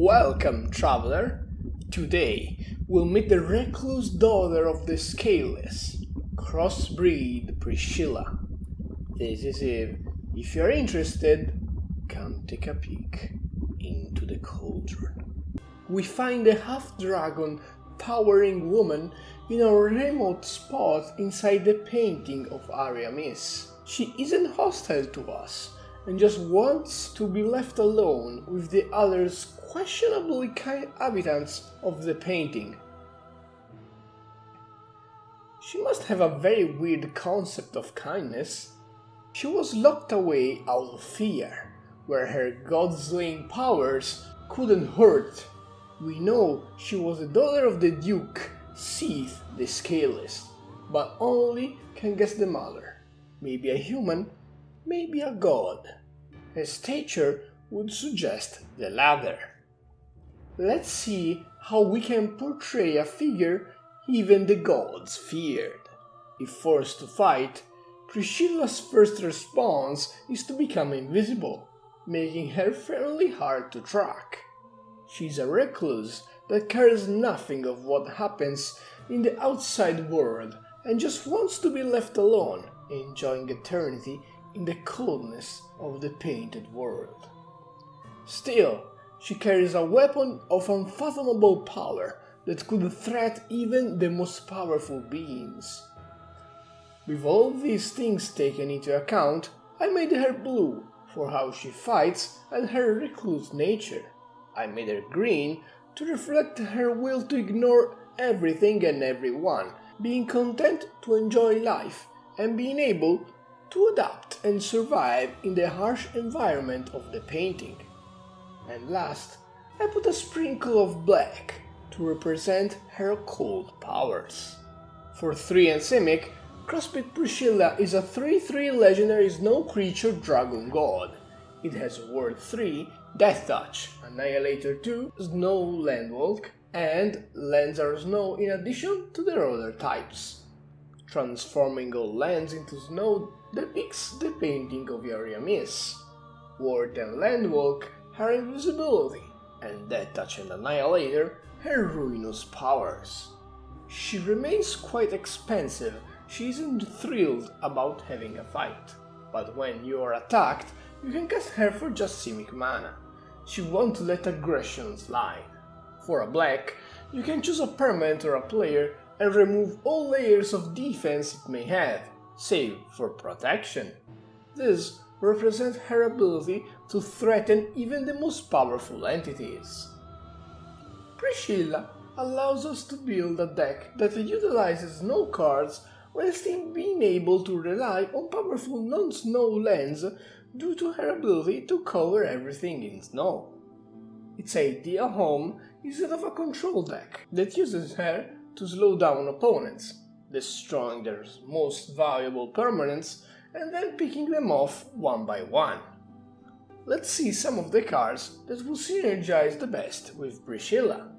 Welcome, traveler! Today, we'll meet the recluse daughter of the Scaleless, Crossbreed Priscilla. This is it. If you're interested, come take a peek into the cauldron. We find a half-dragon, towering woman in a remote spot inside the painting of Ariamis. She isn't hostile to us, and just wants to be left alone with the others questionably kind inhabitants of the painting. She must have a very weird concept of kindness. She was locked away out of fear, where her god-slaying powers couldn't hurt. We know she was the daughter of the Duke, Scythe the Scaleless, but only can guess the mother. Maybe a human, maybe a god. Her stature would suggest the latter. Let's see how we can portray a figure even the gods feared. If forced to fight, Priscilla's first response is to become invisible, making her fairly hard to track. She's a recluse that cares nothing of what happens in the outside world and just wants to be left alone, enjoying eternity in the coldness of the painted world. Still, she carries a weapon of unfathomable power that could threaten even the most powerful beings. With all these things taken into account, I made her blue for how she fights and her recluse nature. I made her green to reflect her will to ignore everything and everyone, being content to enjoy life and being able to adapt and survive in the harsh environment of the painting. And last, I put a sprinkle of black to represent her occult powers. For 3 and Simic, Crossbreed Priscilla is a 3/3 legendary snow creature dragon god. It has Ward 3, Death Touch, Annihilator 2, Snow Landwalk, and lands are snow in addition to their other types. Transforming all lands into snow depicts the painting of Ariamis. Ward and Landwalk her invisibility, and Death Touch and Annihilator her ruinous powers. She remains quite expensive. She isn't thrilled about having a fight, but when you are attacked, you can cast her for just Simic mana. She won't let aggression slide. For a black, you can choose a permanent or a player and remove all layers of defense it may have, save for protection. This represents her ability to threaten even the most powerful entities. Priscilla allows us to build a deck that utilizes snow cards while still being able to rely on powerful non-snow lands due to her ability to cover everything in snow. Its ideal home is that of a control deck that uses her to slow down opponents, destroying their most valuable permanents and then picking them off one by one. Let's see some of the cards that will synergize the best with Priscilla.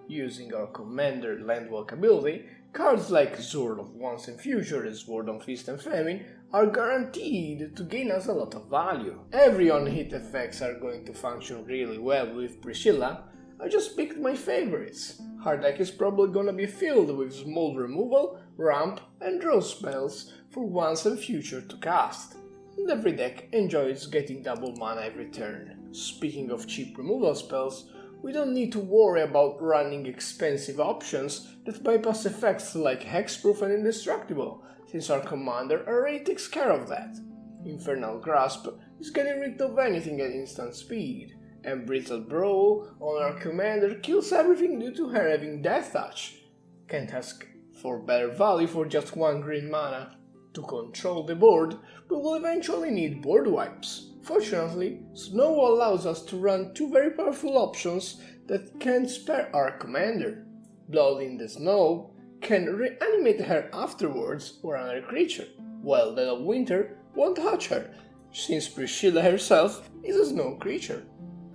Using our Commander Landwalk ability, cards like Sword of Once and Future and Sword on Feast and Famine are guaranteed to gain us a lot of value. Every on-hit effects are going to function really well with Priscilla. I just picked my favorites. Her deck is probably gonna be filled with small removal, ramp and draw spells for Once and Future to cast. And every deck enjoys getting double mana every turn. Speaking of cheap removal spells, we don't need to worry about running expensive options that bypass effects like Hexproof and Indestructible, since our commander already takes care of that. Infernal Grasp is getting rid of anything at instant speed, and Brittle Brawl on our commander kills everything due to her having Death Touch. Can't ask for better value for just 1 green mana. To control the board, we will eventually need board wipes. Fortunately, Snow allows us to run 2 very powerful options that can spare our commander. Blood in the Snow can reanimate her afterwards or another creature, while Dead of Winter won't touch her, since Priscilla herself is a snow creature.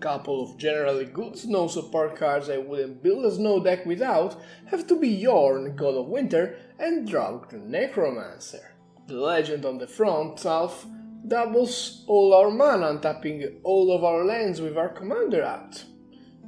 Couple of generally good snow support cards I wouldn't build a snow deck without have to be Yorn, God of Winter, and Draug the Necromancer. The legend on the front half doubles all our mana, tapping all of our lands with our commander out.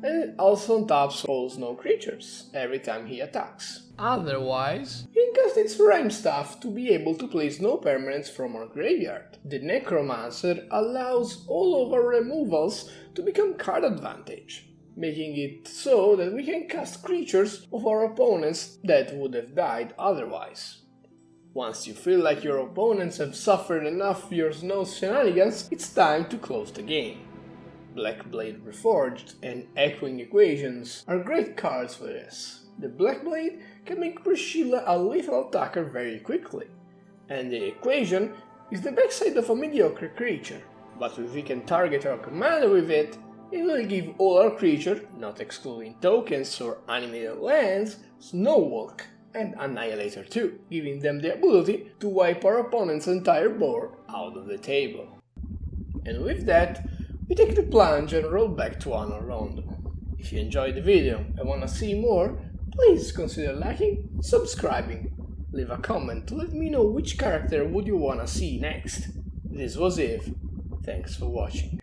and it also taps all snow creatures every time he attacks. Otherwise, we can cast its rhyme staff to be able to play snow permanents from our graveyard. The Necromancer allows all of our removals to become card advantage, making it so that we can cast creatures of our opponents that would have died otherwise. Once you feel like your opponents have suffered enough of your snow shenanigans, it's time to close the game. Blackblade Reforged and Echoing Equations are great cards for this. The Blackblade can make Priscilla a lethal attacker very quickly, and the Equation is the backside of a mediocre creature, but if we can target our commander with it, it will give all our creatures, not excluding tokens or animated lands, Snowwalk and Annihilator too, giving them the ability to wipe our opponent's entire board out of the table. And with that, we take the plunge and roll back to Anno Rondo. If you enjoyed the video and wanna see more, please consider liking, subscribing, leave a comment to let me know which character would you wanna see next. This was Eve, thanks for watching.